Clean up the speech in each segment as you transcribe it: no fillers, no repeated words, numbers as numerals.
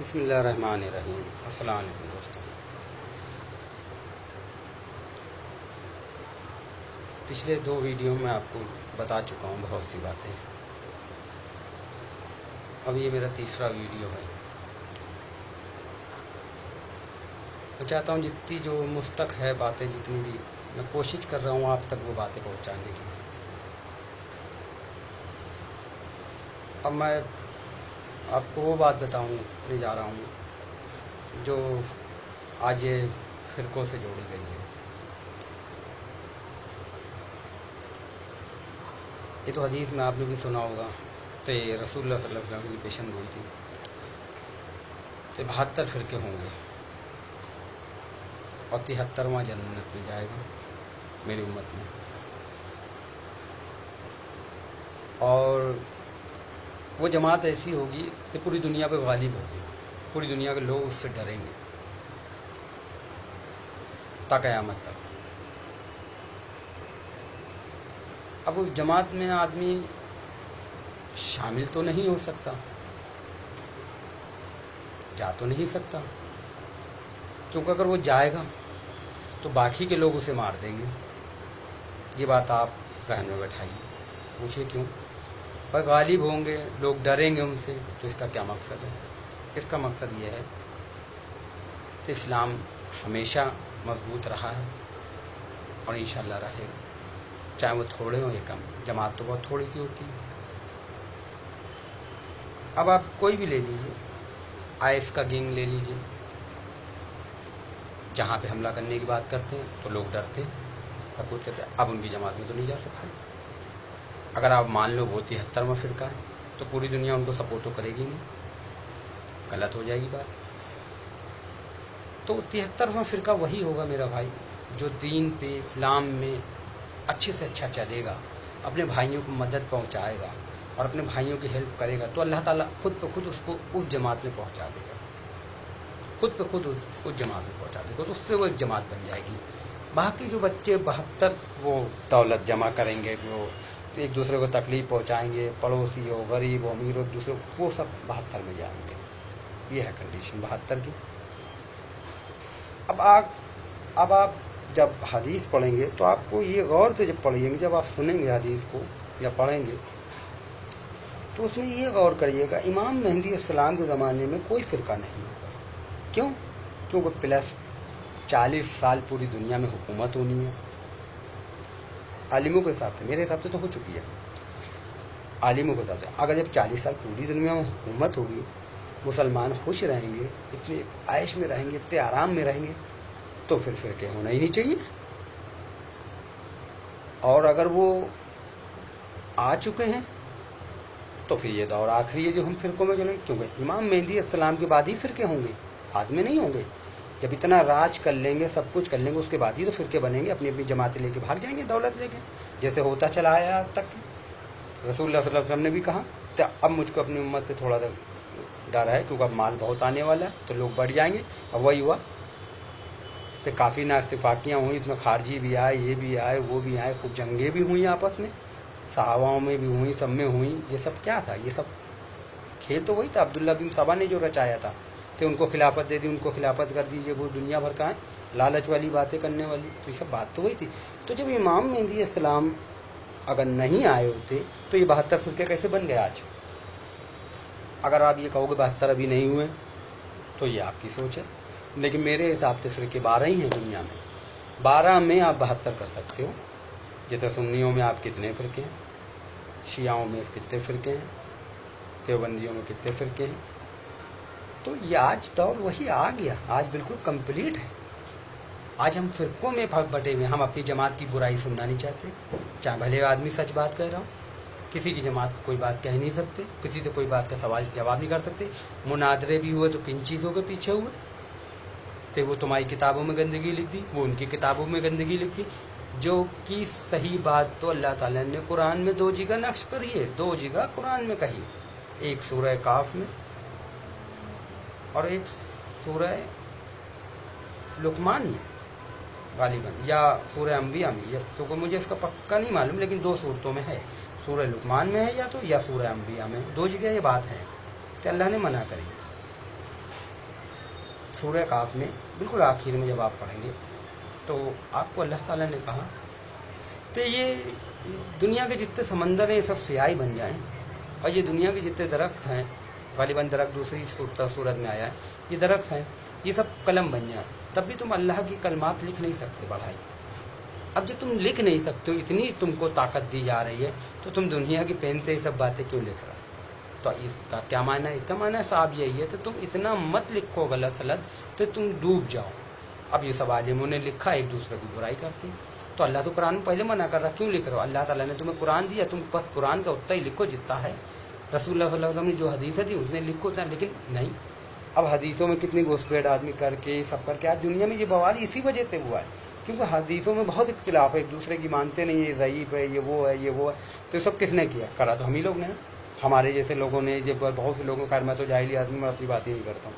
بسم اللہ الرحمن الرحیم۔ السلام علیکم دوستوں۔ پچھلے 2 ویڈیو میں آپ کو بتا چکا ہوں بہت سی باتیں۔ اب یہ میرا تیسرا ویڈیو ہے۔ میں چاہتا ہوں جتنی جو مستق ہے باتیں، جتنی بھی میں کوشش کر رہا ہوں آپ تک وہ باتیں پہنچانے کی۔ اب میں آپ کو وہ بات بتانے جا رہا ہوں جو آج یہ فرقوں سے جوڑی گئی ہے۔ یہ تو حدیث میں آپ نے بھی سنا ہوگا کہ رسول اللہ صلی اللہ علیہ وسلم کی پیشن گوئی تھی کہ 72 فرقے ہوں گے اور 73واں جنت میں جائے گا میری امت میں، اور وہ جماعت ایسی ہوگی کہ پوری دنیا پہ غالب ہوگی، پوری دنیا کے لوگ اس سے ڈریں گے تا قیامت تک۔ اب اس جماعت میں آدمی شامل تو نہیں ہو سکتا، جا تو نہیں سکتا، کیونکہ اگر وہ جائے گا تو باقی کے لوگ اسے مار دیں گے۔ یہ بات آپ ذہن میں بیٹھائیے، پوچھے کیوں؟ پر غالب ہوں گے، لوگ ڈریں گے ان سے، تو اس کا کیا مقصد ہے؟ اس کا مقصد یہ ہے کہ اسلام ہمیشہ مضبوط رہا ہے اور انشاءاللہ رہے گا، چاہے وہ تھوڑے ہوں یا کم۔ جماعت تو بہت تھوڑی سی ہوتی ہے۔ اب آپ کوئی بھی لے لیجئے، آئس کا گینگ لے لیجئے، جہاں پہ حملہ کرنے کی بات کرتے ہیں تو لوگ ڈرتے ہیں، سب کچھ کہتے ہیں۔ اب ان کی جماعت میں تو نہیں جا سکتے۔ اگر آپ مان لو وہ 73واں فرقہ ہے تو پوری دنیا ان کو سپورٹ تو کرے گی نہیں، غلط ہو جائے گی بات۔ تو 73واں فرقہ وہی ہوگا میرا بھائی جو دین پہ، اسلام میں اچھے سے اچھا چلے گا، اپنے بھائیوں کو مدد پہنچائے گا اور اپنے بھائیوں کی ہیلپ کرے گا، تو اللہ تعالیٰ خود بہ خود اس کو اس جماعت میں پہنچا دے گا، خود بہ خود اس جماعت میں پہنچا دے گا، تو اس سے وہ ایک جماعت بن جائے گی۔ باقی جو بچے 72 وہ دولت جمع کریں گے، وہ ایک دوسرے کو تکلیف پہنچائیں گے، پڑوسی ہو، غریب ہو، امیر ہو، ایک دوسرے وہ سب 72 میں جائیں گے۔ یہ ہے کنڈیشن 72 کی۔ اب آپ جب حدیث پڑھیں گے تو آپ کو یہ غور سے جب پڑھیں گے، جب آپ سنیں گے حدیث کو یا پڑھیں گے تو اس میں یہ غور کریے گا، امام مہدی السلام کے زمانے میں کوئی فرقہ نہیں ہوگا۔ کیوں؟ کیونکہ پلس 40 سال پوری دنیا میں حکومت ہونی ہے۔ عالموں کے حساب سے، میرے حساب سے تو ہو چکی ہے، عالموں کے حساب سے اگر جب 40 سال پوری دنیا میں حکومت ہوگی، مسلمان خوش رہیں گے، اتنے عیش میں رہیں گے، اتنے آرام میں رہیں گے، تو پھر فرقے ہونا ہی نہیں چاہیے۔ اور اگر وہ آ چکے ہیں تو پھر یہ دور آخری ہے جو ہم فرقوں میں چلیں، کیونکہ امام مہدی السلام کے بعد ہی فرقے ہوں گے، بعد میں نہیں ہوں گے۔ جب اتنا راج کر لیں گے، سب کچھ کر لیں گے، اس کے بعد ہی تو فرقے بنیں گے، اپنی اپنی جماعتیں لے کے بھاگ جائیں گے دولت لے کے، جیسے ہوتا چلا آیا آج تک۔ رسول اللہ صلی اللہ علیہ وسلم نے بھی کہا کہ اب مجھ کو اپنی امت سے تھوڑا سا ڈر ہے، کیونکہ اب مال بہت آنے والا ہے تو لوگ بڑھ جائیں گے۔ اب وہی ہوا کہ کافی نااتفاقیاں ہوئیں، اس میں خارجی بھی آئے، یہ بھی آئے، وہ بھی آئے، خوب جنگیں بھی ہوئیں آپس میں، صحاباؤں میں بھی ہوئیں، سب میں ہوئیں۔ یہ سب کیا تھا؟ یہ سب کھیل تو وہی تھا، عبداللہ بن سبا نے جو رچایا تھا کہ ان کو خلافت دے دی، ان کو خلافت کر دیجیے، وہ دنیا بھر کا ہے لالچ والی باتیں کرنے والی، تو یہ سب بات تو وہی تھی۔ تو جب امام مہدی السلام اگر نہیں آئے ہوتے تو یہ 72 فرقے کیسے بن گئے آج؟ اگر آپ یہ کہو گے 72 ابھی نہیں ہوئے تو یہ آپ کی سوچ ہے، لیکن میرے حساب سے فرقے 12 ہی ہیں دنیا میں۔ 12 میں آپ 72 کر سکتے ہو۔ جیسے سنیوں میں آپ کتنے فرقے ہیں، شیعوں میں کتنے فرقے ہیں، دیوبندیوں میں کتنے فرقے ہیں، تو یہ آج دور وہی آ گیا، آج بالکل کمپلیٹ ہے۔ آج ہم فرقوں میں بٹے ہوئے، ہم اپنی جماعت کی برائی سننا نہیں چاہتے، چاہے بھلے آدمی سچ بات کہہ رہا ہوں، کسی کی جماعت کو کوئی بات کہہ نہیں سکتے، کسی سے کوئی بات کا سوال جواب نہیں کر سکتے۔ مناظرے بھی ہوئے تو کن چیزوں کے پیچھے ہوئے کہ وہ تمہاری کتابوں میں گندگی لکھ دی، وہ ان کی کتابوں میں گندگی لکھ دی، جو کہ صحیح بات تو اللہ تعالیٰ نے قرآن میں 2 جگہ نقش کری ہے، 2 جگہ قرآن میں کہی، ایک سورہ کاف میں اور ایک سورہ لقمان میں غالباً، یا سورہ انبیاء میں، کیونکہ مجھے اس کا پکا نہیں معلوم، لیکن 2 صورتوں میں ہے، سورہ لقمان میں ہے یا سورہ انبیاء میں، 2 جگہ یہ بات ہے کہ اللہ نے منع کری۔ सूरह काफ में बिल्कुल आखिर में जब आप पढ़ेंगे तो आपको अल्लाह ताला ने कहा तो ये दुनिया के जितने समंदर हैं ये सब सियाही बन जाएं, और ये दुनिया के जितने दरख्त हैं, गालिबन दरख्त दूसरी सूरत में आया है, ये दरख्त हैं, ये सब कलम बन जाए, तब भी तुम अल्लाह की कलमात लिख नहीं सकते बढ़ाई। अब जब तुम लिख नहीं सकते हो, इतनी तुमको ताकत दी जा रही है, तो तुम दुनिया की पेन से ये सब बातें क्यों लिख रहे हो? तो इसका क्या माना है? इसका माना है साहब यही है, तो तुम इतना मत लिखो गलत सलत तो तुम डूब जाओ। अब ये सब आलिमों ने लिखा, एक दूसरे की बुराई करती, तो अल्लाह तो कुरान में पहले मना कर रहा, क्यों लिख रहे हो? अल्लाह ताला ने तुम्हें कुरान दिया, तुम बस कुरान का उतना ही लिखो जितना है। रसूलुल्लाह सल्लल्लाहु अलैहि वसल्लम ने जो हदीसें दी उसने लिखो था, लेकिन नहीं। अब हदीसों में कितनी घुसपैठ आदमी करके सब करके आज दुनिया में ये बवाल इसी वजह से हुआ है, क्योंकि हदीसों में बहुत इख्तिलाफ है, एक दूसरे की मानते नहीं, ये ज़ईफ है, ये वो है, ये वो है। तो सब किसने किया? करा तो हम ही लोग ने, हमारे जैसे लोगों ने। जब बहुत से लोगों का, मैं तो जाहिली आदमी, मैं अपनी बात ही नहीं करता हूँ,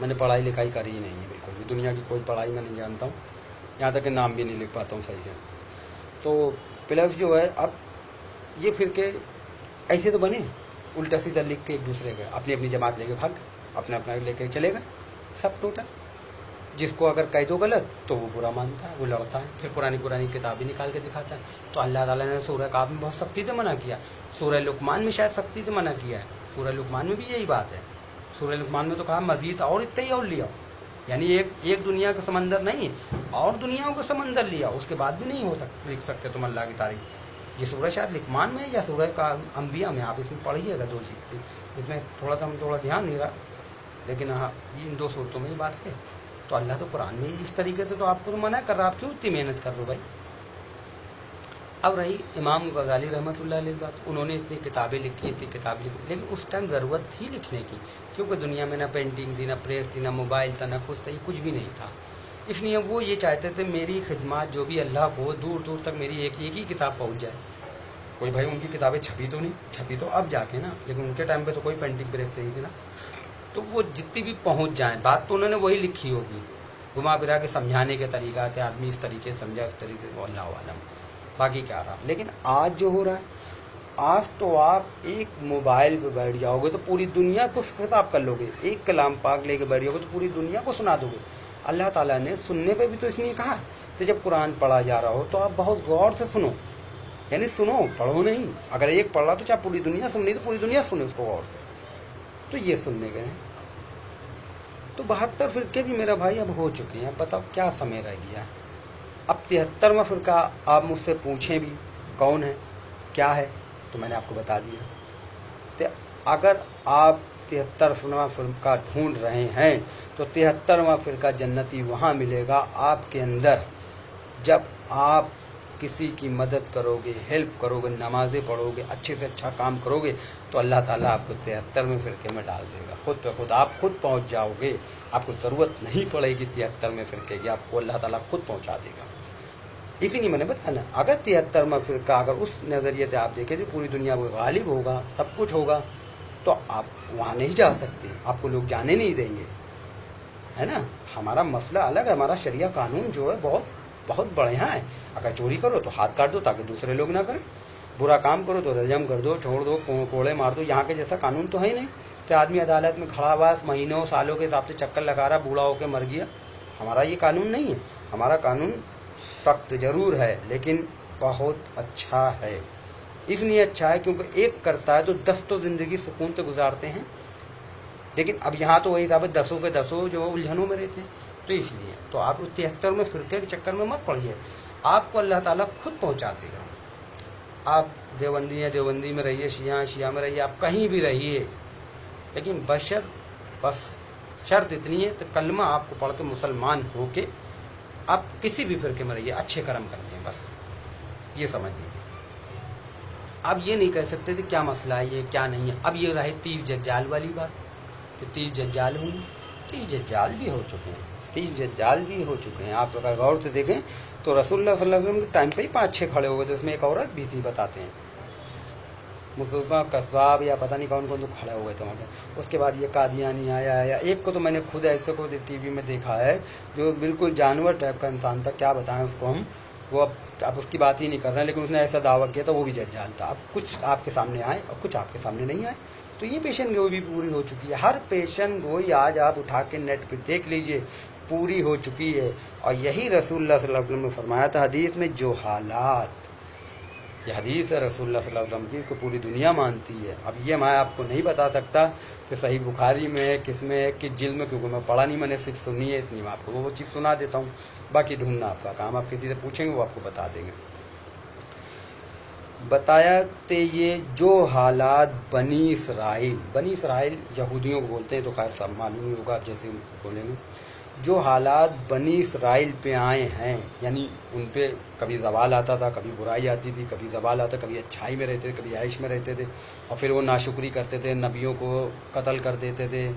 मैंने पढ़ाई लिखाई करी ही नहीं है बिल्कुल भी, दुनिया की कोई पढ़ाई मैं नहीं जानता हूँ, यहाँ तक कि नाम भी नहीं लिख पाता हूँ सही से। तो प्लस जो है, अब ये फिरके ऐसे तो बने उल्टा सीधा लिख के एक दूसरे के अपनी अपनी जमात लेके भाग, अपना अपना लेके चलेगा सब टोटल। जिसको अगर कह दो गलत तो वो बुरा मानता है, वो लड़ता है, फिर पुरानी किताबें निकाल के दिखाता है। तो अल्लाह ताला ने सूरह काफ में बहुत सख्ती से मना किया, सूरह लुकमान में शायद सख्ती से मना किया है, सूरह लुकमान में भी यही बात है। सूरह लुकमान में तो कहा मजीद और इतना ही और लिया, यानी एक दुनिया का समंदर नहीं है, और दुनियाओं का समंदर लिया, उसके बाद भी नहीं लिख सकते तुम अल्लाह की तारीफ। ये सूरह शायद लुकमान में या सूरह का अंबिया में, आप इसमें पढ़िएगा, दो चीज इसमें थोड़ा ध्यान नहीं रहा, लेकिन हाँ इन दो सूरतों में ये बात है। तो अल्लाह तो कुरान में इस तरीके से तो आपको तो मना कर रहा, आप क्यों इतनी मेहनत कर रहे हो भाई? अब रही इमाम गजाली रहमतुल्लाह अलैह बात, उन्होंने इतनी किताबें लिखी, लेकिन उस टाइम ज़रूरत थी लिखने की, क्योंकि दुनिया में ना पेंटिंग थी, ना प्रेस थी, ना मोबाइल था, ना कुछ था, ये कुछ भी नहीं था। इसलिए वो ये चाहते थे मेरी खिदमत जो भी अल्लाह को दूर दूर तक मेरी एक ही किताब पहुँच जाए। कोई भाई उनकी किताबें छपी तो अब जाके ना, लेकिन उनके टाइम पे तो कोई पेंटिंग प्रेस नहीं थी ना, तो वो जितनी भी पहुंच जाए, बात तो उन्होंने वही लिखी होगी, घुमा फिरा के समझाने के तरीका थे, आदमी इस तरीके से समझा, इस तरीके से, अल्लाह आलम बाकी क्या रहा। लेकिन आज जो हो रहा है, आज तो आप एक मोबाइल पे बैठ जाओगे तो पूरी दुनिया को खिताब कर लोगे, एक कलाम पाक लेके बैठ जाओगे तो पूरी दुनिया को सुना दोगे। अल्लाह ताला ने सुनने पे भी तो इसलिए कहा है, तो जब कुरान पढ़ा जा रहा हो तो आप बहुत गौर से सुनो, यानी सुनो, पढ़ो नहीं। अगर एक पढ़ रहा तो चाहे पूरी दुनिया सुन, नहीं तो पूरी दुनिया सुने उसको गौर से। तो ये सुनने गए। तो 72 फिरके भी मेरा भाई अब हो चुके हैं, बताओ क्या समय रह गया। अब 73वां फिरका आप मुझसे पूछें भी कौन है क्या है, तो मैंने आपको बता दिया। तो अगर आप 73वां फिरका ढूंढ रहे हैं तो 73वां फिरका जन्नती वहां मिलेगा आपके अंदर, जब आप किसी की मदद करोगे, हेल्प करोगे, नमाजें पढ़ोगे, अच्छे से अच्छा काम करोगे, तो अल्लाह ताला आपको 73वें फिरके में डाल देगा। खुद पे खुद आप खुद पहुंच जाओगे, आपको जरूरत नहीं पड़ेगी 73वें फिरके की, आपको अल्लाह ताला खुद पहुंचा देगा। इसीलिए मैंने बताया, अगर 73वां फिरका अगर उस नजरिए से आप देखें तो पूरी दुनिया को गालिब होगा, सब कुछ होगा, तो आप वहां नहीं जा सकते, आपको लोग जाने नहीं देंगे, है ना। हमारा मसला अलग है, हमारा शरिया कानून जो है बहुत बहुत बढ़िया है। अगर चोरी करो तो हाथ काट दो ताकि दूसरे लोग ना करें, बुरा काम करो तो रजम कर दो, छोड़ दो, कोड़े मार दो। यहाँ के जैसा कानून तो है ही नहीं, तो आदमी अदालत में खड़ा हुआ महीनों सालों के हिसाब से चक्कर लगा रहा, बूढ़ा होकर मर गया। हमारा ये कानून नहीं है, हमारा कानून सख्त जरूर है लेकिन बहुत अच्छा है। इसलिए अच्छा है क्योंकि एक करता है तो 10 तो जिंदगी सुकून से गुजारते हैं, लेकिन अब यहाँ तो वही हिसाब है, 10 के 10 जो उलझनों में रहते हैं। तो इसलिए तो आप 73वें फिरके के चक्कर में मत पड़िए, आपको अल्लाह ताला खुद पहुंचा देगा। आप देवबंदी में रहिए, शिया में रहिए, आप कहीं भी रहिए, लेकिन बस शर्त इतनी है, तो कलमा आपको पढ़ के मुसलमान होके आप किसी भी फिरके में रहिए, अच्छे कर्म करने हैं, बस ये समझ लीजिए। आप ये नहीं कह सकते थे क्या मसला है, ये क्या नहीं है। अब ये रहे 30 जज्जाल वाली बात, तो 30 जज्जाल होंगे, 30 जज्जाल भी हो चुके हैं, 30 जज्जाल भी हो चुके हैं। आप अगर गौर से देखें तो रसूलुल्लाह सल्लल्लाहु अलैहि वसल्लम के टाइम पे ही 5-6 खड़े हो गए थे, उसमें एक औरत भी थी, बताते हैं मुकदमा कस्बाब या पता नहीं कौन कौन तो खड़े हो गए थे वहाँ पे। उसके बाद ये कादियानी आया, एक को तो मैंने खुद ऐसे को टीवी में देखा है जो बिल्कुल जानवर टाइप का इंसान था, क्या बताएं उसको हम, वो अब उसकी बात ही नहीं कर रहे हैं, लेकिन उसने ऐसा दावा किया था, वो भी जज्जाल था। अब कुछ आपके सामने आए और कुछ आपके सामने नहीं आए, तो ये पेशन गोई भी पूरी हो चुकी है। हर पेशन गोई आज आप उठा के नेट पे देख लीजिए, पूरी हो चुकी है। और यही रसूलुल्लाह सल्लल्लाहु अलैहि वसल्लम ने फरमाया था हदीस में, जो हालात, ये हदीस है रसूलुल्लाह सल्लल्लाहु अलैहि वसल्लम की, इसको पूरी दुनिया मानती है। अब ये मैं आपको नहीं बता सकता कि सही बुखारी में है, किस में है, किस जिल्द में, क्योंकि मैं पढ़ा नहीं, मैंने सिर्फ सुनी है, इसलिए मैं आपको वो चीज़ सुना देता हूँ। बाकी ढूंढना आपका काम, आप किसी से पूछेंगे वो आपको बता देंगे। बताया ते ये जो हालात बनी इसराइल यहूदियों को बोलते हैं, तो खैर सब मालूम ही होगा, आप जैसे बोलेंगे। जो हालात बनी इसराइल पे आए हैं, यानी उन पे कभी जवाल आता था, कभी बुराई आती थी, कभी जवाल आता, कभी अच्छाई में रहते थे, कभी आयश में रहते थे, और फिर वो नाशुक्री करते थे, नबियों को कत्ल कर देते थे,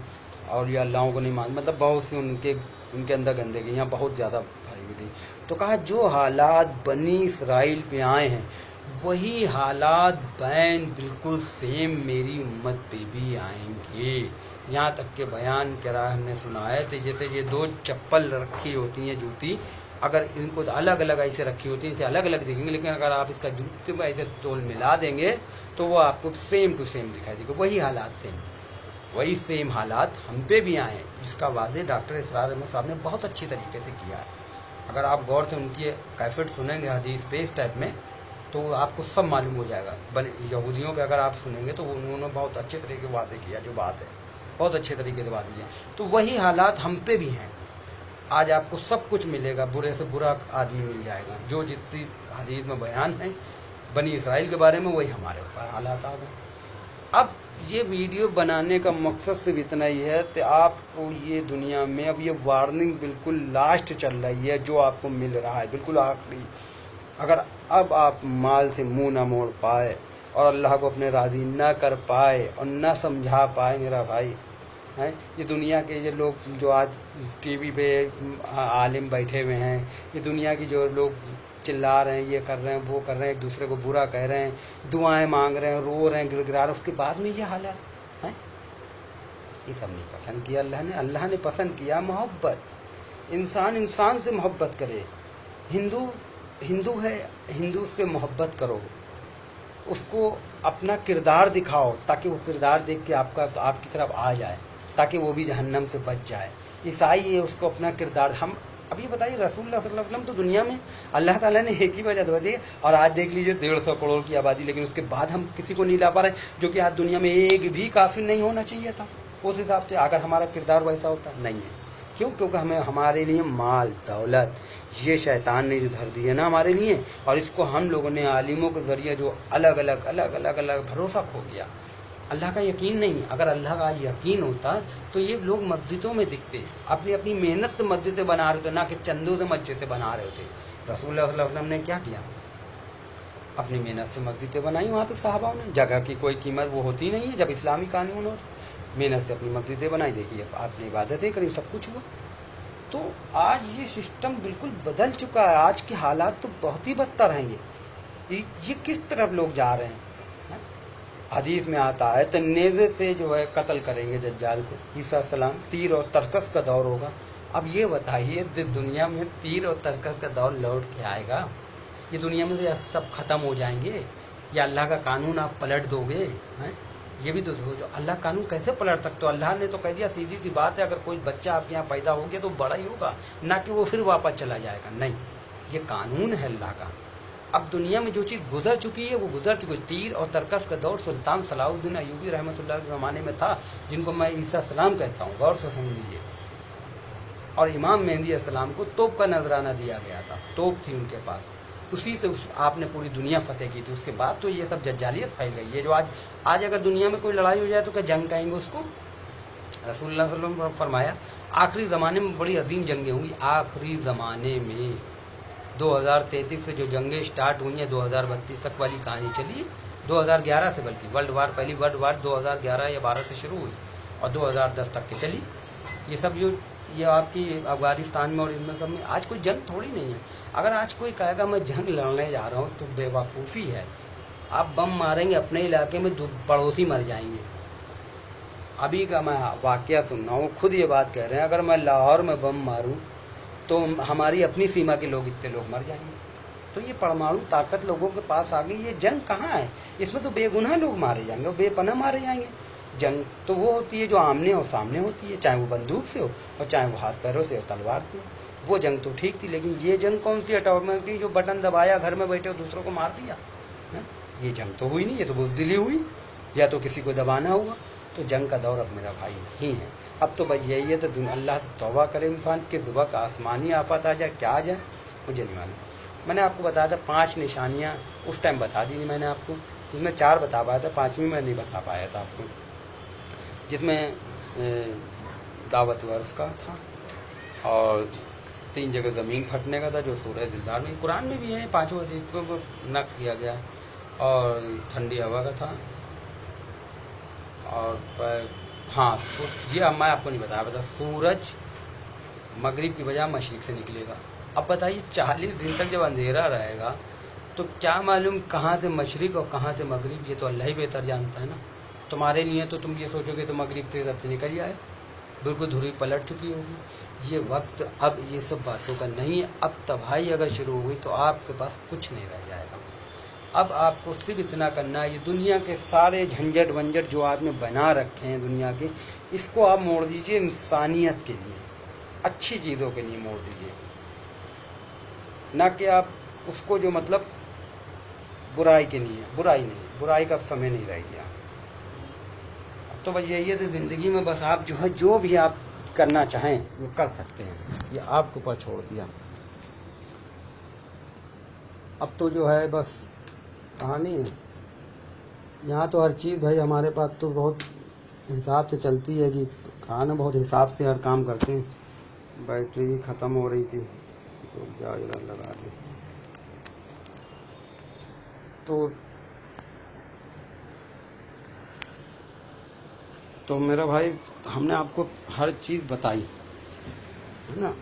और ये अल्लाहों को नहीं मान, मतलब बहुत सी उनके अंदर गंदगियाँ बहुत ज़्यादा भरी हुई थी। तो कहा जो हालात बनी इसराइल पे आए हैं, वही हालात बैन बिल्कुल सेम मेरी उम्मत पे भी आएंगे। यहाँ तक के बयान करा हमने सुना है, तो जैसे ये दो चप्पल रखी होती हैं, जूती, अगर इनको अलग अलग ऐसे रखी होती हैं, इसे अलग अलग दिखेंगे, लेकिन अगर आप इसका जूते में ऐसे तोल मिला देंगे तो वो आपको सेम टू सेम दिखाई देगा। वही सेम हालात हम पे भी आए, जिसका वादे डॉक्टर इसरार अहमद साहब ने बहुत अच्छी तरीके से किया है। अगर आप गौर से उनकी कैसेट सुनेंगे हदीस पे इस टाइप में, तो आपको सब मालूम हो जाएगा। यहूदियों पे अगर आप सुनेंगे तो उन्होंने बहुत अच्छे तरीके से वादे किया, जो बात है बहुत अच्छे तरीके से वादे किया। तो वही हालात हम पे भी हैं। आज आपको सब कुछ मिलेगा, बुरे से बुरा आदमी मिल जाएगा। जो जितनी हदीस में बयान है बनी इसराइल के बारे में, वही हमारे ऊपर हालात आ गए। अब ये वीडियो बनाने का मकसद सिर्फ इतना ही है कि आपको ये दुनिया में अब ये वार्निंग बिल्कुल लास्ट चल रही है, जो आपको मिल रहा है बिल्कुल आखिरी। अगर अब आप माल से मुंह न मोड़ पाए और अल्लाह को अपने राजी न कर पाए और न समझा पाए, मेरा भाई है, ये दुनिया के ये लोग जो आज टीवी पे आलिम बैठे हुए हैं, ये दुनिया की जो लोग चिल्ला रहे हैं, ये कर रहे हैं, वो कर रहे हैं, एक दूसरे को बुरा कह रहे हैं, दुआएं मांग रहे हैं, रो रहे हैं, गिड़गिड़ा रहे हैं, उसके बाद में ये हालत है। ये सब नहीं पसंद किया अल्लाह ने पसंद किया मोहब्बत। इंसान से मोहब्बत करे। हिंदू है, हिंदू से मोहब्बत करो, उसको अपना किरदार दिखाओ, ताकि वो किरदार देख के आपकी तरफ आ जाए, ताकि वो भी जहन्नम से बच जाए। ईसाई है, उसको अपना किरदार। हम अब ये बताइए, रसूलुल्लाह सल्लल्लाहु अलैहि वसल्लम तो दुनिया में अल्लाह ताला ने एक ही वजह दी, और आज देख लीजिए 150 करोड़ की आबादी, लेकिन उसके बाद हम किसी को नहीं ला पा रहे, जो कि आज दुनिया में एक भी काफिर नहीं होना चाहिए था उस हिसाब से, अगर हमारा किरदार वैसा होता नहीं है। क्यों? क्योंकि हमारे लिए माल दौलत ये शैतान ने जो धर दी है ना हमारे लिए, और इसको हम लोगों ने आलिमों के जरिए जो अलग अलग भरोसा खो गया। अल्लाह का यकीन नहीं। अगर अल्लाह का यकीन होता तो ये लोग मस्जिदों में दिखते, अपनी अपनी मेहनत से मस्जिदें बना रहे थे, ना कि चंदों से मस्जिदें बना रहे थे। रसूलुल्लाह सल्लल्लाहु अलैहि वसल्लम ने क्या किया? अपनी मेहनत से मस्जिदें बनाई। वहाँ पे साहबाओं ने, जगह की कोई कीमत वो होती नहीं है जब इस्लामी कानून हो, मेहनत से अपनी मस्जिदें बनाई। देखिए आपने इबादतें करी, सब कुछ हुआ। तो आज ये सिस्टम बिल्कुल बदल चुका है। आज के हालात तो बहुत ही बदतर हैं। ये किस तरफ लोग जा रहे हैं? हदीस में आता है तो नेज़े से जो है कत्ल करेंगे दज्जाल को, ईसा सलाम। तीर और तरकस का दौर होगा। अब ये बताइए, दुनिया में तीर और तरकस का दौर लौट के आएगा? ये दुनिया में से सब खत्म हो जाएंगे, या अल्लाह का कानून आप पलट दोगे? हैं? ये भी तो जो अल्लाह कानून कैसे पलट सकते हो? अल्लाह ने तो कह दिया, सीधी सी बात है, अगर कोई बच्चा आपके यहाँ पैदा हो गया तो बड़ा ही होगा, ना कि वो फिर वापस चला जाएगा। नहीं, ये कानून है अल्लाह का। अब दुनिया में जो चीज़ गुजर चुकी है वो गुजर चुकी है। तीर और तरकस का दौर सुल्तान सलाहुद्दीन अय्यूबी रहमतुल्लाह के ज़माने में था, जिनको मैं ईसा सलाम कहता हूँ, गौर से सुन लीजिए। और इमाम मेहदी अस्सलाम को तोप का नजराना दिया गया था, तोप थी उनके पास, उसी से आपने पूरी दुनिया फतेह की थी। उसके बाद तो ये सब जज्जालियत फैल गई है। जो आज अगर दुनिया में कोई लड़ाई हो जाए तो क्या जंग कहेंगे उसको? रसूलुल्लाह सल्लल्लाहु अलैहि वसल्लम ने फरमाया आखिरी ज़माने में बड़ी अजीम जंगें होंगी। आखिरी ज़माने में 2033 से जो जंगें स्टार्ट हुई हैं 2032 तक वाली कहानी चली, 2011 से, बल्कि पहली वर्ल्ड वार 2011 या 12 से शुरू हुई और 2010 तक की चली। ये सब जो ये आपकी अफगानिस्तान में और इनमें सब में आज कोई जंग थोड़ी नहीं है। अगर आज कोई कहेगा मैं जंग लड़ने जा रहा हूँ तो बेवकूफ़ी है। आप बम मारेंगे अपने इलाके में, पड़ोसी मर जाएंगे। अभी का मैं वाकया सुन रहा हूँ, खुद ये बात कह रहे हैं, अगर मैं लाहौर में बम मारूं तो हमारी अपनी सीमा के लोग, इतने लोग मर जाएंगे। तो ये परमाणु ताकत लोगों के पास आ गई। ये जंग कहाँ है? इसमें तो बेगुनाह लोग मारे जाएंगे और बेपनाह मारे जाएंगे। जंग तो वो होती है जो आमने और सामने होती है, चाहे वो बंदूक से हो और चाहे वो हाथ पैरों से हो, तलवार से हो। वो जंग तो ठीक थी, लेकिन ये जंग कौन सी ऑटोमेटिक की, जो बटन दबाया घर में बैठे और दूसरों को मार दिया है? ये जंग तो हुई नहीं, ये तो बुजदिली हुई, या तो किसी को दबाना हुआ। तो जंग का दौर अब मेरा भाई नहीं है। अब तो बस यही है, तो अल्लाह से तौबा करे इंसान, किस वक्त आसमानी आफत आ जाए, क्या आ जाए, मुझे नहीं मालूम। मैंने आपको बताया था 5 निशानियां, उस टाइम बता दी थी मैंने आपको, जिसमें 4 बता पाया था, 5वीं मैं नहीं बता पाया था आपको, जिसमें दावत वर्ष का था और 3 जगह ज़मीन फटने का था, जो सूरह ज़िलज़ाल में, कुरान में भी है, 5 हदीस को नक्श किया गया, और ठंडी हवा का था, और हाँ ये मैं आपको नहीं बताया, सूरज मगरिब की बजाय मशरिक से निकलेगा। अब बताइए 40 दिन तक जब अंधेरा रहेगा तो क्या मालूम कहाँ से मशरिक और कहाँ से मगरिब, ये तो अल्लाह ही बेहतर जानता है ना। तुम्हारे लिए तो तुम ये सोचोगे तो मगरिब से सबसे निकल जाए, बिल्कुल धुरी पलट चुकी होगी। ये वक्त अब ये सब बातों का नहीं है। अब तबाही अगर शुरू हो गई तो आपके पास कुछ नहीं रह जाएगा। अब आपको सिर्फ इतना करना है, ये दुनिया के सारे झंझट वंझट जो आपने बना रखे हैं दुनिया के, इसको आप मोड़ दीजिए इंसानियत के लिए, अच्छी चीज़ों के लिए मोड़ दीजिए, ना कि आप उसको जो मतलब बुराई के लिए। बुराई नहीं, बुराई का समय नहीं रह गया। अब तो बस यही है, तो ज़िंदगी में बस आप जो है, जो भी आप करना चाहें वो कर सकते हैं, ये आपके ऊपर छोड़ दिया। अब तो जो है बस कहानी है, यहाँ तो हर चीज़ भाई हमारे पास तो बहुत हिसाब से चलती है, कि खाना बहुत हिसाब से हर काम करते हैं। बैटरी ख़त्म हो रही थी तो जाओ इधर लगा दी। तो मेरा भाई, हमने आपको हर चीज़ बताई है ना।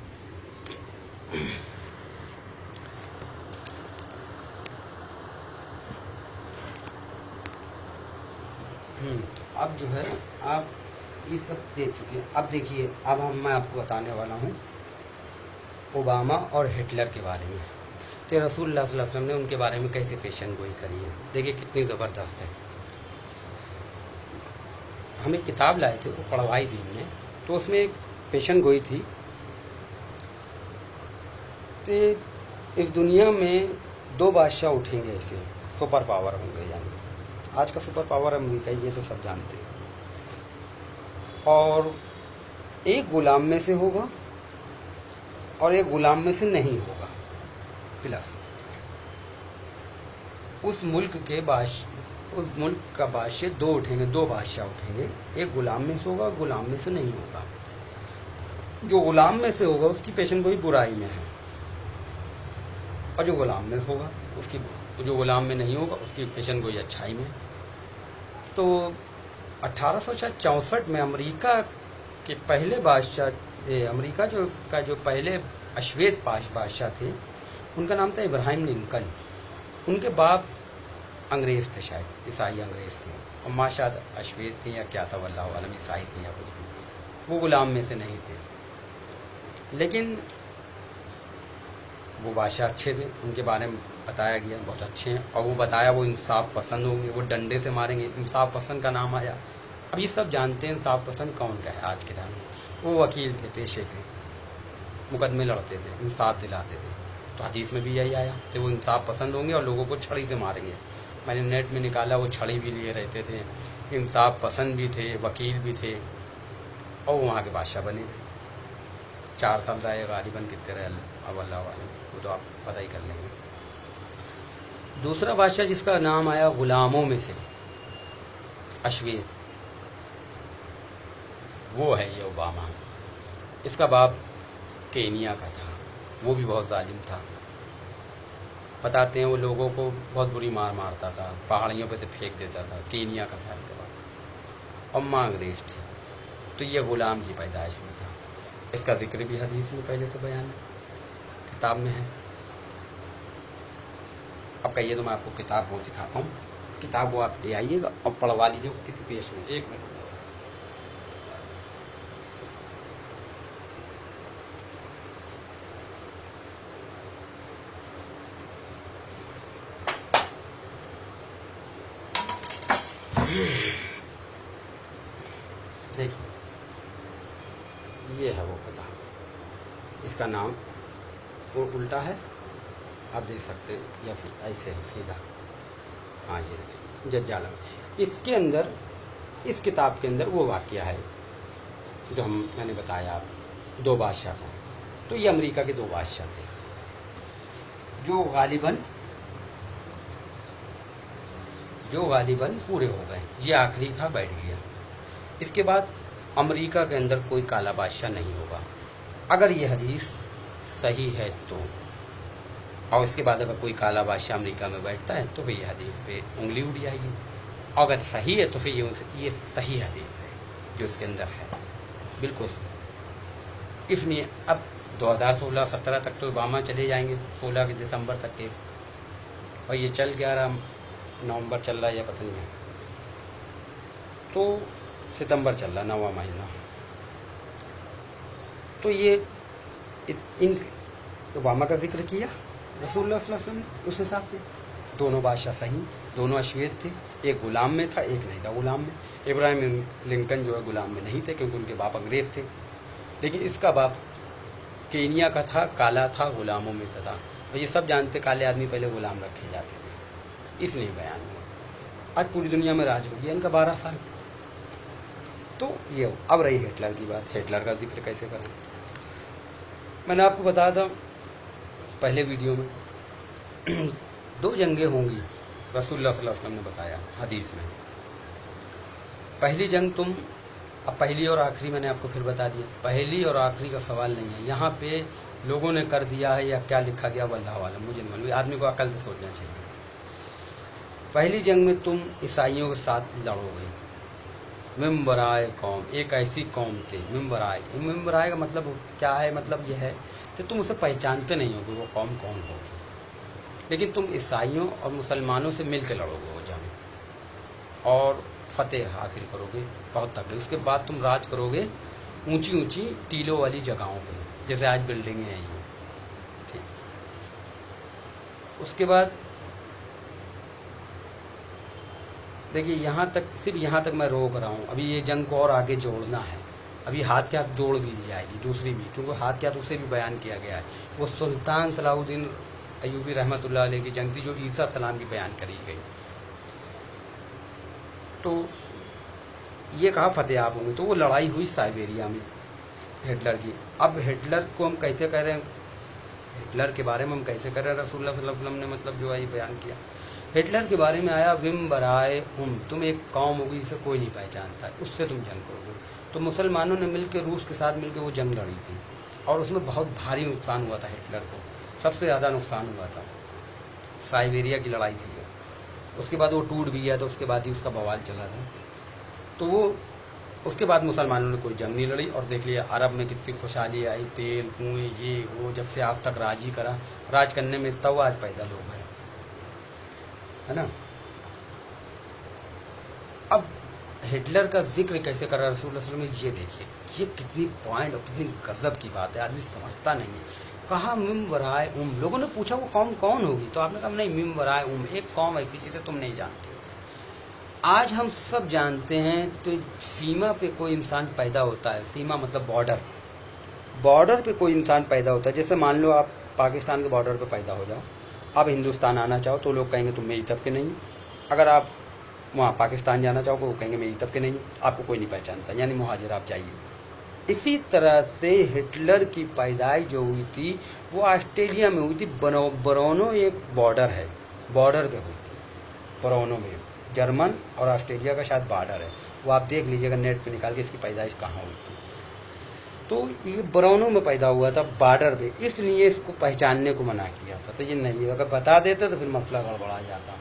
अब जो है आप ये सब देख चुके हैं। अब देखिए, अब मैं आपको बताने वाला हूँ ओबामा और हिटलर के बारे में। तो रसूलुल्लाह सल्लल्लाहु अलैहि वसल्लम ने उनके बारे में कैसे पेशन गोई करी है, देखिए कितनी ज़बरदस्त है। हमें किताब लाए थे, वो पढ़वाई थी हमने, तो उसमें पेशन गोई थी कि इस दुनिया में 2 बादशाह उठेंगे, ऐसे सुपर पावर होंगे, यानी आज का सुपर पावर अमेरिका, ये तो सब जानते हैं, और एक गुलाम में से होगा और एक गुलाम में से नहीं होगा। प्लस उस मुल्क का बादशाह 2 उठेंगे, 2 बादशाह उठेंगे, एक गुलाम में से होगा, गुलाम में से नहीं होगा। जो गुलाम में से होगा उसकी पेशन गोई बुराई में है, और जो गुलाम में होगा उसकी, जो गुलाम में नहीं होगा उसकी पेशन गोई अच्छाई में। तो 1864 में अमेरिका के पहले बादशाह, अमेरिका जो पहले अश्वेत बादशाह थे, उनका नाम था इब्राहिम लिंकन। उनके बाप अंग्रेज थे, शायद ईसाई अंग्रेज थे, और माँ शायद अश्वेत थी या क्या था, वल्लाहु आलम, ईसाई थी या कुछ भी, वो गुलाम में से नहीं थे। लेकिन वो बादशाह अच्छे थे, उनके बारे में बताया गया बहुत अच्छे हैं, और वो बताया वो इंसाफ पसंद होंगे, वो डंडे से मारेंगे, इंसाफ पसंद का नाम आया। अब ये सब जानते हैं इंसाफ पसंद कौन का है आज के टाइम में। वो वकील थे, पेशे के, मुकदमे लड़ते थे, इंसाफ दिलाते थे। तो हदीस में भी यही आया कि वो इंसाफ पसंद होंगे और लोगों को छड़ी से मारेंगे। मैंने नेट में निकाला, वो छड़ी भी लिए रहते थे, इंसाफ पसंद भी थे, वकील भी थे, और वहाँ के बादशाह बने थे। 4 साल रहे गालिबन, कितने रहे अल्लाह वाले, वो तो आप पता ही कर लेंगे। दूसरा बादशाह जिसका नाम आया गुलामों में से, अश्वेत, वो है ये ओबामा। इसका बाप केनिया का था, वो भी बहुत जालिम था। बताते हैं वो लोगों को बहुत बुरी मार मारता था, पहाड़ियों पे से फेंक देता था। केनिया का था इनका बाप, और माँ अंग्रेज थी। तो ये गुलाम की पैदाइश में था। इसका जिक्र भी हदीस में पहले से बयान किताब में है। अब कहिए तो मैं आपको किताब वो दिखाता हूँ, किताब वो आप ले आइएगा और पढ़वा लीजिए किसी पेश में। 1 मिनट। ये है वो किताब, इसका नाम वो उल्टा है, आप देख सकते हैं, या फिर ऐसे है सीधा, हाँ ये देखिए जज्जालम। इसके अंदर, इस किताब के अंदर वो वाकया है जो मैंने बताया आप, 2 बादशाह का। तो ये अमेरिका के 2 बादशाह थे जो गालिबन पूरे हो गए। ये आखिरी था, बैठ गया। इसके बाद अमेरिका के अंदर कोई काला बादशाह नहीं होगा, अगर ये हदीस सही है तो। और इसके बाद अगर कोई काला बादशाह अमेरिका में बैठता है तो फिर ये हदीस पे उंगली उड़ जाएगी। अगर सही है तो फिर ये सही हदीस है जो इसके अंदर है, बिल्कुल। इसलिए अब 2016-17 तक तो ओबामा चले जाएंगे, 16 के दिसंबर तक के, और ये चल 11 नवंबर चल रहा है या पता नहीं है, तो सितंबर चल रहा, 9वां महीना। तो ये इन ओबामा का जिक्र किया रसूलुल्लाह सल्लल्लाहु अलैहि वसल्लम ने, उस हिसाब से दोनों बादशाह सही, दोनों अश्वेत थे, एक गुलाम में था, एक नहीं था गुलाम में। इब्राहिम लिंकन जो है गुलाम में नहीं थे क्योंकि उनके बाप अंग्रेज थे, लेकिन इसका बाप केनिया का था, काला था, गुलामों में था। और ये सब जानते काले आदमी पहले गुलाम रखे जाते थे, इसलिए बयान हुआ। आज पूरी दुनिया में राज हो गया इनका 12 साल। तो ये अब रही हिटलर की बात, हिटलर का जिक्र कैसे करें। मैंने आपको बताया था पहले वीडियो में 2 जंगें होंगी, रसूलुल्लाह सल्लल्लाहु अलैहि वसल्लम ने बताया हदीस में। पहली जंग अब पहली और आखिरी मैंने आपको फिर बता दिया, पहली और आखिरी का सवाल नहीं है। यहाँ पे लोगों ने कर दिया है या क्या लिखा गया वो अल्लाह वाला, मुझे नहीं मालूम, आदमी को अकल से सोचना चाहिए। पहली जंग में तुम ईसाइयों के साथ लड़ोगे, मिम्बराए कौम, एक ऐसी कौम थी, मिम्बराए का मतलब क्या है, मतलब यह है कि तुम उसे पहचानते नहीं होगे वो कौम कौन होगी, लेकिन तुम ईसाइयों और मुसलमानों से मिलकर लड़ोगे वो जंग और फतेह हासिल करोगे बहुत तक। उसके बाद तुम राज करोगे ऊंची ऊंची टीलों वाली जगहों पे, जैसे आज बिल्डिंगें हैं ये, ठीक। उसके बाद देखिए यहाँ तक, सिर्फ यहाँ तक मैं रोक रहा हूँ, अभी ये जंग को और आगे जोड़ना है। अभी हाथ के हाथ जोड़ दी जाएगी दूसरी भी, क्योंकि हाथ के हाथ उसे भी बयान किया गया है। वो सुल्तान सलाहुद्दीन अयूबी रहमतुल्लाह अलैह की जंग थी जो ईसा सलाम की बयान करी गई। तो ये कहा फतेह आप होंगे, तो वो लड़ाई हुई साइबेरिया में हिटलर की। अब हिटलर को हम कैसे कह रहे हैं, हिटलर के बारे में हम कैसे कह रहे हैं, रसूलुल्लाह सल्लल्लाहु अलैहि वसल्लम ने मतलब जो है ये बयान किया। हिटलर के बारे में आया विम बराए तुम एक कौम होगी जिसे कोई नहीं पहचानता है, उससे तुम जंग करोगे। तो मुसलमानों ने मिलकर रूस के साथ मिलकर वो जंग लड़ी थी और उसमें बहुत भारी नुकसान हुआ था हिटलर को, सबसे ज्यादा नुकसान हुआ था। साइबेरिया की लड़ाई थी वो, उसके बाद वो टूट भी गया, तो उसके बाद ही उसका बवाल चला था। तो वो उसके बाद मुसलमानों ने कोई जंग नहीं लड़ी और देख लिया अरब में कितनी खुशहाली आई, तेल कुएं ये वो, जब से आज तक राज ही करा, राज करने में तब आज पैदा लोग है ना। अब हिटलर का जिक्र कैसे करा रसूलुल्लाह सल्लल्लाहु अलैहि वसल्लम ने, ये देखिए ये कितनी पॉइंट और कितनी गजब की बात है, आदमी समझता नहीं है। कहा मिम वराए लोगों ने पूछा वो कौम कौन होगी, तो आपने कहा नहीं, मिम वराए एक कौम ऐसी चीज है तुम नहीं जानते हो। आज हम सब जानते हैं, तो सीमा पे कोई इंसान पैदा होता है, सीमा मतलब बॉर्डर पे कोई इंसान पैदा होता है। जैसे मान लो आप पाकिस्तान के बॉर्डर पे पैदा हो जाओ, आप हिंदुस्तान आना चाहो तो लोग कहेंगे तुम मेरी तरफ के नहीं, अगर आप वहाँ पाकिस्तान जाना चाहो तो वो कहेंगे मेरी तरफ के नहीं, आपको कोई नहीं पहचानता, यानी मुहाजिर आप जाइए। इसी तरह से हिटलर की पैदाइश जो हुई थी वो ऑस्ट्रेलिया में हुई थी। बरोनो एक बॉर्डर है, बॉर्डर पे हुई थी बरोनो में, जर्मन और ऑस्ट्रेलिया का शायद बॉर्डर है, वो आप देख लीजिएगा नेट पे निकाल के इसकी पैदाइश कहाँ हुई थी। तो ये बरौनो में पैदा हुआ था बॉर्डर पे, इसलिए इसको पहचानने को मना किया था। तो ये नहीं, अगर बता देते तो फिर मसला गड़बड़ा जाता।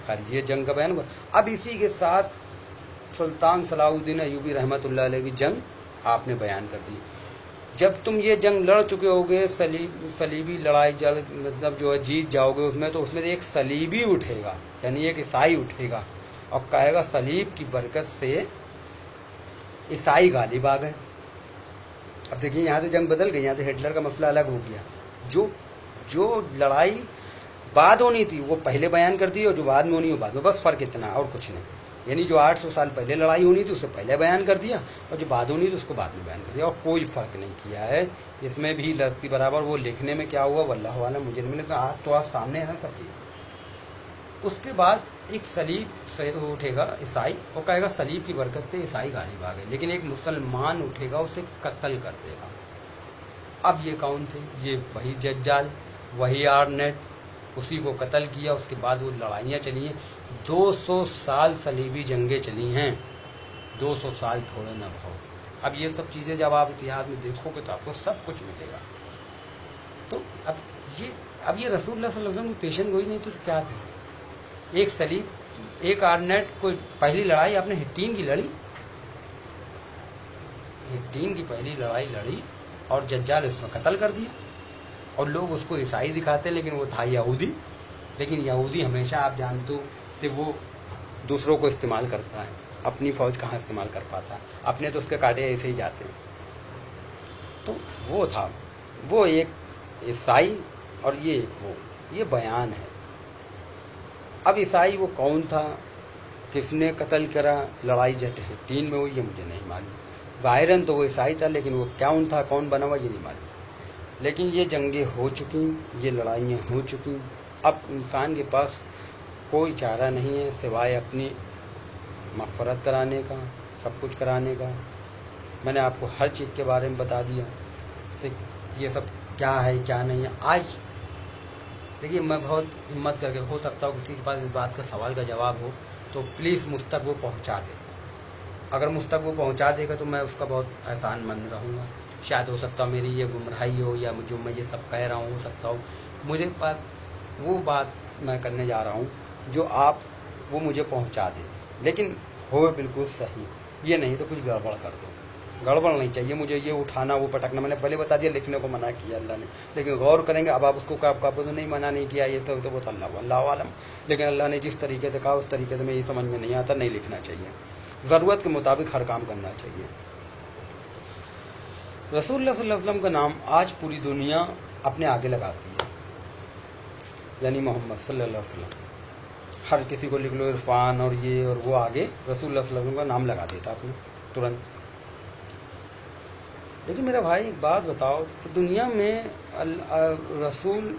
खैर ये जंग का बयान हुआ। अब इसी के साथ सुल्तान सलाहुद्दीन अयूबी रहमतुल्लाह अलैह की जंग आपने बयान कर दी। जब तुम ये जंग लड़ चुके होगे, सलीबी लड़ाई मतलब जो है जीत जाओगे उसमें, तो उसमें एक सलीबी उठेगा, यानी एक ईसाई उठेगा और कहेगा सलीब की बरकत से ईसाई गालिब आ गए। अब देखिए यहाँ से जंग बदल गई, यहाँ से हिटलर का मसला अलग हो गया। जो लड़ाई बाद होनी थी वो पहले बयान कर दी और जो बाद में होनी हो बाद में, बस फर्क इतना और कुछ नहीं। यानी जो 800 साल पहले लड़ाई होनी थी उससे पहले बयान कर दिया, और जो बाद होनी थी उसको बाद में बयान कर दिया, और कोई फर्क नहीं किया है इसमें भी लगती बराबर। वो लिखने में क्या हुआ वल्लाह आलम, मुझे नहीं मिलेगा, आज तो आज सामने है ना सब चीज। उसके बाद एक सलीब से उठेगा ईसाई, वो कहेगा सलीब की बरकत से ईसाई गालिब आ गए, लेकिन एक मुसलमान उठेगा उसे कत्ल कर देगा। अब ये कौन थे? ये वही दज्जाल, वही आर्नेट, उसी को कत्ल किया। उसके बाद वो लड़ाइयाँ चली हैं, 200 साल सलीबी जंगें चली हैं, 200 साल थोड़े ना बहुत। अब ये सब चीजें जब आप इतिहास में देखोगे तो आपको सब कुछ मिलेगा। तो अब ये रसूलुल्लाह सल्लल्लाहु अलैहि वसल्लम की पेशन गोई नहीं तो क्या थी? एक सलीब, एक आर्नेट, कोई पहली लड़ाई आपने हिट्टीन की लड़ी, हिट्टीन की पहली लड़ाई लड़ी और दज्जाल इसमें कत्ल कर दिया, और लोग उसको ईसाई दिखाते, लेकिन वो था यहूदी। लेकिन यहूदी हमेशा आप जानते हो कि वो दूसरों को इस्तेमाल करता है, अपनी फौज कहाँ इस्तेमाल कर पाता है, अपने तो उसके कांटे ऐसे ही जाते हैं। तो वो था, वो एक ईसाई और ये बयान है। अब ईसाई वो कौन था, किसने कत्ल करा, लड़ाई जट है 3 में हुई, ये मुझे नहीं मालूम। ज़ाहिरन तो वो ईसाई था, लेकिन वो कौन था, कौन बना हुआ, ये नहीं मालूम। लेकिन ये जंगें हो चुकी, ये लड़ाइयाँ हो चुकी। अब इंसान के पास कोई चारा नहीं है सिवाय अपनी मग़फ़रत कराने का, सब कुछ कराने का। मैंने आपको हर चीज़ के बारे में बता दिया, तो ये सब क्या है क्या नहीं है। आज देखिए, मैं बहुत हिम्मत करके, हो सकता हो किसी के पास इस बात का सवाल का जवाब हो तो प्लीज़ मुझ तक वो पहुँचा दे। अगर मुझ तक वो पहुँचा देगा तो मैं उसका बहुत एहसानमंद रहूँगा। शायद हो सकता मेरी ये गुमराही हो, या जो मैं ये सब कह रहा हूँ, हो सकता हो मुझे पास वो बात मैं करने जा रहा हूँ जो आप वो मुझे पहुँचा दे, लेकिन हो बिल्कुल सही, ये नहीं तो कुछ गड़बड़ कर दो। गड़बड़ नहीं चाहिए मुझे, ये उठाना वो पटकना। मैंने पहले बता दिया, लिखने को मना किया अल्लाह ने, लेकिन गौर करेंगे। अब आप उसको आपका तो नहीं मना नहीं किया, ये तो वो अल्लाह आलम, लेकिन अल्लाह ने जिस तरीके से कहा उस तरीके से मेरी समझ में नहीं आता, नहीं लिखना चाहिए। ज़रूरत के मुताबिक हर काम करना चाहिए। रसूलुल्लाह सल्लल्लाहु अलैहि वसल्लम का नाम आज पूरी दुनिया अपने आगे लगाती है, यानी मोहम्मद सल्लल्लाहु अलैहि वसल्लम। हर किसी को लिख लो इरफान और ये और वो, आगे रसूलुल्लाह सल्लल्लाहु अलैहि वसल्लम का नाम लगा देता आपने तुरंत। लेकिन मेरा भाई एक बात बताओ, तो दुनिया में रसूल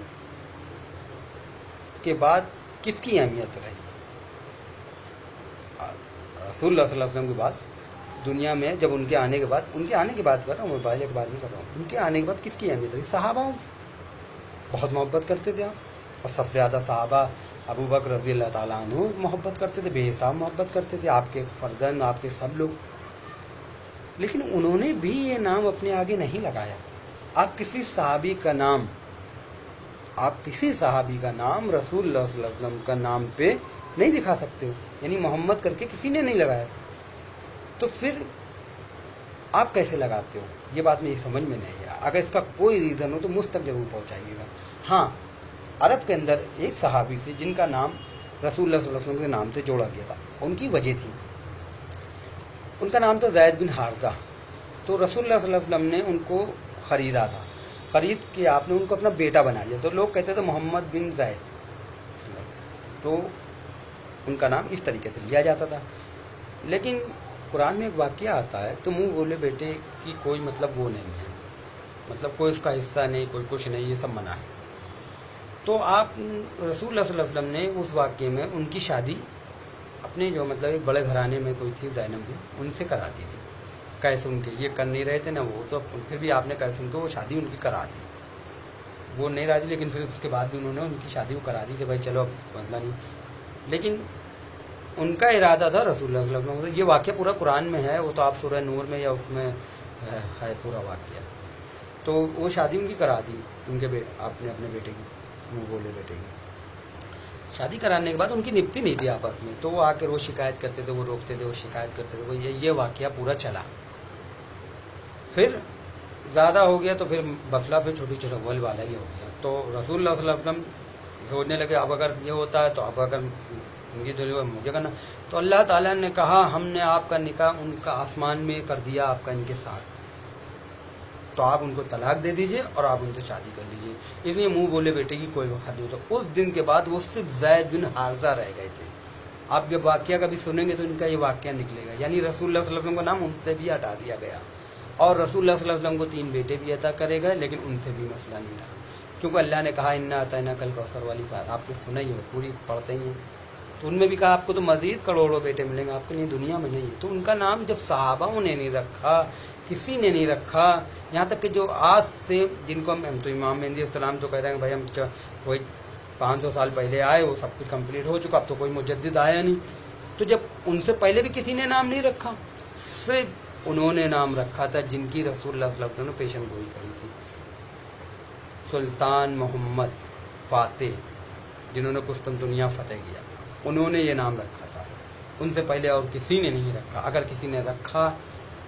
के बाद किसकी अहमियत रही? रसूलुल्लाह सल्लल्लाहु अलैहि वसल्लम के बाद दुनिया में, जब उनके आने के बाद कर रहा हूँ, मैं पहले के बात नहीं कर रहा हूँ, उनके आने के बाद किसकी अहमियत रही? सहाबा बहुत मोहब्बत करते थे आप, और सबसे ज़्यादा सहाबा अबू बकर रज़ी अल्लाह ताला अन्हु मोहब्बत करते थे, बेहिसाब मोहब्बत करते थे, आपके फर्जंद, आपके सब लोग। लेकिन उन्होंने भी ये नाम अपने आगे नहीं लगाया। आप किसी सहाबी का नाम रसूलुल्लाह सल्लल्लाहु अलैहि वसल्लम का नाम पे नहीं दिखा सकते हो, यानी मोहम्मद करके किसी ने नहीं लगाया, तो फिर आप कैसे लगाते हो? ये बात मेरी समझ में नहीं है। अगर इसका कोई रीज़न हो तो मुझ तक जरूर पहुंचाइएगा। हाँ, अरब के अंदर एक सहाबी थे जिनका नाम रसूलुल्लाह सल्लल्लाहु अलैहि वसल्लम के नाम से जोड़ा गया था, उनकी वजह थी, उनका नाम था ज़ैद बिन हारिसा। तो रसूलुल्लाह सल्लल्लाहु अलैहि वसल्लम ने उनको खरीदा था, खरीद के आपने उनको अपना बेटा बना लिया। तो लोग कहते थे मोहम्मद बिन ज़ैद, तो उनका नाम इस तरीके से लिया जाता था। लेकिन कुरान में एक वाक़या आता है, तो मुंह बोले बेटे की कोई मतलब वो नहीं है, मतलब कोई उसका हिस्सा नहीं, कोई कुछ नहीं, ये सब मना है। तो आप रसूलुल्लाह सल्लल्लाहु अलैहि वसल्लम ने उस वाक़ये में उनकी शादी अपने जो मतलब एक बड़े घराने में कोई थी ज़ैनब भी, उनसे करा दी थी। कैसे उनके ये कर नहीं रहे थे ना वो, तो फिर भी आपने कैसे उनको वो शादी उनकी करा दी। वो नहीं राजी, लेकिन फिर उसके बाद भी उन्होंने उनकी शादी को करा दी थी, भाई चलो अब बदला नहीं। लेकिन उनका इरादा था रसूलुल्लाह सल्लल्लाहु अलैहि वसल्लम, ये वाक़या पूरा कुरान में है, वो तो आप सूरह नूर में या उसमें है पूरा वाक़या। तो वो शादी उनकी करा दी, उनके आपने अपने बेटे की, मुँह बोले बेटे की शादी कराने के बाद उनकी निपटी नहीं थी आपस में, तो वो आकर रोज शिकायत करते थे, वो रोकते थे, वो शिकायत करते थे, वो ये वाक़या पूरा चला। फिर ज़्यादा हो गया तो फिर मसला फिर छोटी चौवल वाला ही हो गया। तो रसूलुल्लाह सल्लल्लाहु अलैहि वसल्लम सोचने लगे अब अगर ये होता है तो अब अगर उनकी तो मुझे करना। तो अल्लाह ताला ने कहा हमने आपका निकाह उनका आसमान में कर दिया आपका इनके साथ, तो आप उनको तलाक दे दीजिए और आप उनसे शादी कर लीजिए। इसलिए मुंह बोले बेटे की कोई वक्त नहीं। तो उस दिन के बाद वो सिर्फ ज़ैद बिन हारिसा रह गए थे, आप जब वाक्य कभी सुनेंगे तो इनका ये वाक्य निकलेगा, यानी रसूलुल्लाह सल्लल्लाहु अलैहि वसल्लम का नाम उनसे भी हटा दिया गया, और रसूलुल्लाह सल्लल्लाहु अलैहि वसल्लम को 3 बेटे भी अता करेगा, लेकिन उनसे भी मसला नहीं रहा, क्योंकि अल्लाह ने कहा इन्ना अतैना कल कौसर वाली फात, आपने सुना ही हो, पूरी पढ़ते ही हैं, तो उनमें भी कहा आपको तो मजीद करोड़ों बेटे मिलेंगे, आपके लिए दुनिया में नहीं है। तो उनका नाम जब सहाबाओं ने नहीं रखा, किसी ने नहीं रखा, यहाँ तक कि जो आज से जिनको हम तो इमाम मेहदी अस्सलाम तो कह रहे हैं भाई हम वही 500 साल पहले आए, वो सब कुछ कंप्लीट हो चुका, अब तो कोई मुजद्दिद आया नहीं, तो जब उनसे पहले भी किसी ने नाम नहीं रखा, सिर्फ उन्होंने नाम रखा था जिनकी रसूलुल्लाह सल्लल्लाहु अलैहि वसल्लम ने पेशन गोई करी थी, सुल्तान मोहम्मद फातेह, जिन्होंने कुस्तुनतुनिया फतेह किया, उन्होंने ये नाम रखा था, उनसे पहले और किसी ने नहीं रखा। अगर किसी ने रखा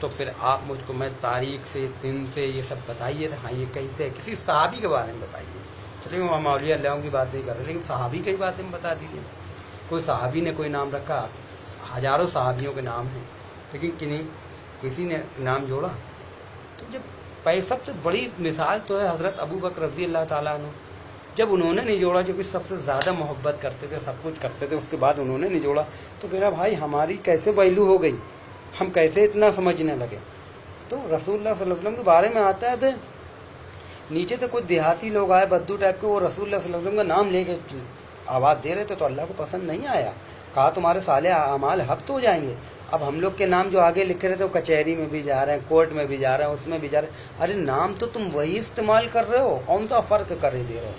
तो फिर आप मुझको मैं तारीख से दिन से ये सब बताइए, हाँ ये कैसे है, किसी सहाबी के बारे में बताइए। चलिए हम औलिया अल्लाह की बात नहीं कर रहे, लेकिन सहाबी की बातें बता दीजिए, कोई सहाबी ने कोई नाम रखा, हजारों सहाबियों के नाम हैं, लेकिन किसी ने नाम जोड़ा। तो जब सबसे बड़ी मिसाल तो है हजरत अबू बकर रजी अल्लाह ताला अन्हु, जब उन्होंने नहीं जोड़ा, जो कि सबसे ज्यादा मोहब्बत करते थे, सब कुछ करते थे, उसके बाद उन्होंने नहीं जोड़ा, तो मेरा भाई हमारी कैसे वैल्यू हो गई, हम कैसे इतना समझने लगे। तो रसूलुल्लाह सल्लल्लाहु अलैहि वसल्लम के बारे में आता है तो नीचे से कोई देहाती लोग आए बद्दू टाइप के, वो रसूलुल्लाह सल्लल्लाहु अलैहि वसल्लम का नाम लेके आवाज दे रहे थे, तो अल्लाह को पसंद नहीं आया, कहा तुम्हारे साले अमाल हफ्त हो जाएंगे। अब हम लोग के नाम जो आगे लिखे रहे थे वो कचहरी में भी जा रहे हैं, कोर्ट में भी जा रहे हैं, उसमें भी जा रहे हैं, अरे नाम तो तुम वही इस्तेमाल कर रहे हो, कौन सा फर्क कर दे रहे हो।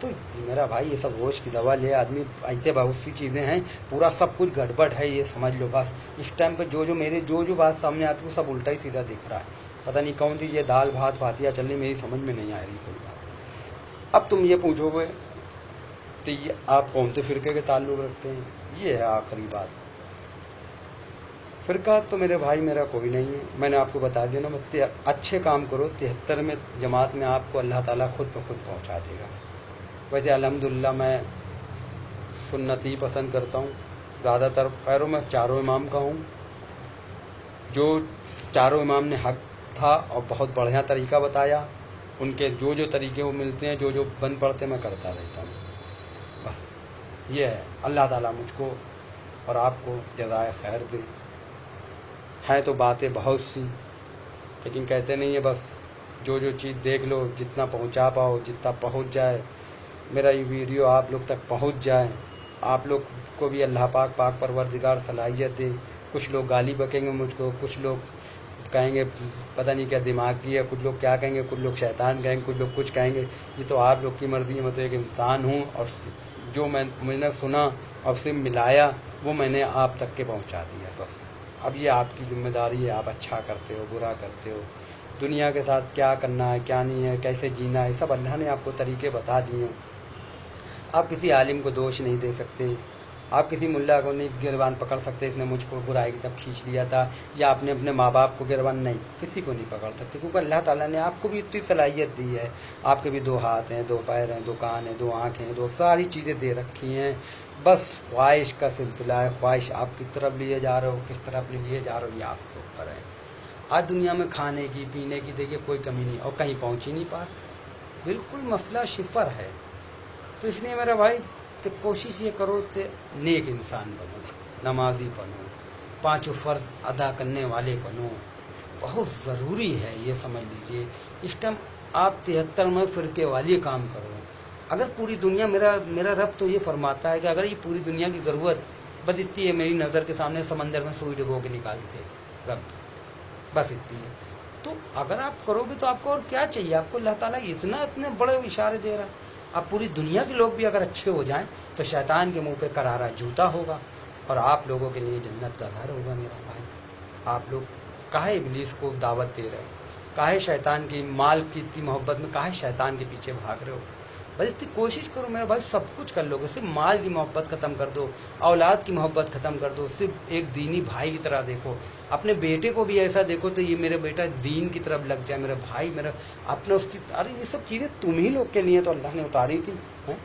तो मेरा भाई ये सब होश की दवा ले आदमी, ऐसे बहुत सी चीजें हैं, पूरा सब कुछ गड़बड़ है, ये समझ लो बस। इस टाइम पे जो बात सामने आती है वो सब उल्टा ही सीधा दिख रहा है, पता नहीं कौन सी ये दाल भात भातिया चलनी मेरी समझ में नहीं आ रही कोई बात। अब तुम ये पूछोगे तो ये आप कौन से फिरके के ताल्लुक रखते हैं, ये है आखिरी बात। फिरका तो मेरे भाई मेरा कोई नहीं है, मैंने आपको बता दिया ना, मैं अच्छे काम करो 73 में जमात में आपको अल्लाह ताला खुद ब खुद पहुंचा देगा। वैसे अल्हम्दुलिल्लाह मैं सुन्नती पसंद करता हूँ, ज़्यादातर पैरों में चारों इमाम का हूँ, जो चारों इमाम ने हक था और बहुत बढ़िया तरीका बताया, उनके जो तरीके वो मिलते हैं, जो बन पड़ते मैं करता रहता हूँ, बस ये है। अल्लाह ताला मुझको और आपको जज़ाए खैर दे। हैं तो बातें बहुत सी, लेकिन कहते नहीं है बस जो चीज़ देख लो, जितना पहुँचा पाओ, जितना पहुँच जाए, मेरा ये वीडियो आप लोग तक पहुँच जाए, आप लोग को भी अल्लाह पाक परवरदिगार सलाहियत दे। कुछ लोग गाली बकेंगे मुझको, कुछ लोग कहेंगे पता नहीं क्या दिमाग की है, कुछ लोग क्या कहेंगे, कुछ लोग शैतान कहेंगे, कुछ लोग कुछ कहेंगे, ये तो आप लोग की मर्जी है। मैं तो एक इंसान हूँ और जो मैंने सुना और सिर्फ मिलाया वो मैंने आप तक के पहुँचा दिया, बस। अब ये आपकी जिम्मेदारी है, आप अच्छा करते हो बुरा करते हो, दुनिया के साथ क्या करना है क्या नहीं है, कैसे जीना है, सब अल्लाह ने आपको तरीके बता दिए। आप किसी आलिम को दोष नहीं दे सकते, आप किसी मुल्ला को नहीं गिरबान पकड़ सकते, इसने मुझको बुराई की तरफ खींच लिया था, या आपने अपने माँ बाप को गिरबान, नहीं, किसी को नहीं पकड़ सकते, क्योंकि अल्लाह ताला ने आपको भी इतनी सलाहियत दी है। आपके भी 2 हाथ हैं, 2 पैर हैं, 2 कान हैं, 2 आँखें हैं, 2 सारी चीज़ें दे रखी हैं, बस ख्वाहिश का सिलसिला है। ख्वाहिश आप किस तरफ लिए जा रहे हो, किस तरफ लिए जा रहे हो, ये आपके ऊपर है। आज दुनिया में खाने की पीने की देखिए कोई कमी नहीं, और कहीं पहुँच ही नहीं पा, बिल्कुल मसला शिफर है। तो इसलिए मेरा भाई तो कोशिश ये करो कि नेक इंसान बनो, नमाजी बनो, 5 फर्ज अदा करने वाले बनो, बहुत ज़रूरी है, ये समझ लीजिए। इस टाइम आप 73 में फिरके वाली काम करो। अगर पूरी दुनिया, मेरा रब तो ये फरमाता है कि अगर ये पूरी दुनिया की ज़रूरत बस इतनी है, मेरी नज़र के सामने समंदर में सुई डुबो के निकालते रब, बस इतनी है। तो अगर आप करोगे तो आपको और क्या चाहिए, आपको अल्लाह ताला इतने बड़े इशारे दे रहा है। अब पूरी दुनिया के लोग भी अगर अच्छे हो जाएं तो शैतान के मुंह पे करारा जूता होगा और आप लोगों के लिए जन्नत का घर होगा। मेरा भाई, आप लोग काहे इब्लीस को दावत दे रहे हो, काहे शैतान की माल की इतनी मोहब्बत में काहे शैतान के पीछे भाग रहे हो। बस इतनी कोशिश करो मेरा भाई, सब कुछ कर लोगे। सिर्फ माल की मोहब्बत खत्म कर दो, औलाद की मोहब्बत खत्म कर दो, सिर्फ एक दीनी भाई की तरह देखो। अपने बेटे को भी ऐसा देखो तो ये मेरा बेटा दीन की तरफ लग जाए, मेरा भाई, मेरा अपने उसकी, अरे ये सब चीजें तुम ही लोग के लिए तो अल्लाह ने उतारी थी है?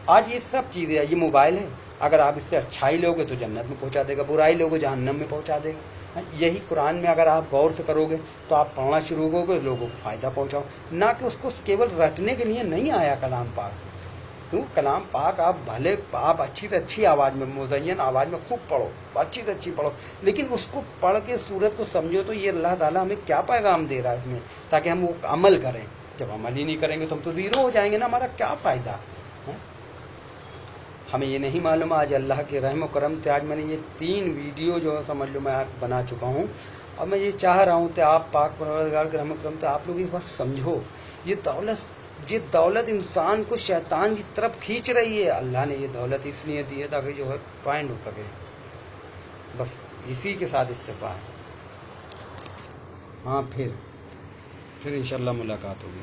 आज ये सब चीजें, ये मोबाइल है, अगर आप इससे अच्छाई लोगे तो जन्नत में पहुंचा देगा, बुराई लोगे जहन्नम में पहुंचा देगा। यही कुरान में अगर आप गौर से करोगे तो आप पढ़ना शुरू करोगे, लोगों को फायदा पहुंचाओ, ना कि उसको केवल रटने के लिए नहीं आया कलाम पाक। تو کلام پاک آپ بھلے آپ اچھی سے اچھی آواز میں مزین آواز میں خوب پڑھو، اچھی سے اچھی پڑھو، لیکن اس کو پڑھ کے صورت کو سمجھو تو یہ اللہ تعالیٰ ہمیں کیا پیغام دے رہا ہے اس میں، تاکہ ہم وہ عمل کریں. جب عمل ہی نہیں کریں گے تو ہم تو زیرو ہو جائیں گے نا، ہمارا کیا فائدہ ہے؟ ہمیں یہ نہیں معلوم. آج اللہ کے رحم و کرم سے آج میں نے یہ 3 ویڈیو جو سمجھ لو میں بنا چکا ہوں، اور میں یہ چاہ رہا ہوں کہ آپ پاک پروردگار کے رحم و کرم سے آپ لوگ اس وقت سمجھو یہ دولت انسان کو شیطان کی طرف کھینچ رہی ہے. اللہ نے یہ دولت اس لیے دی ہے تاکہ جو ہے پوائنٹ ہو سکے. بس اسی کے ساتھ استعفا ہے. ہاں پھر انشاءاللہ ملاقات ہوگی.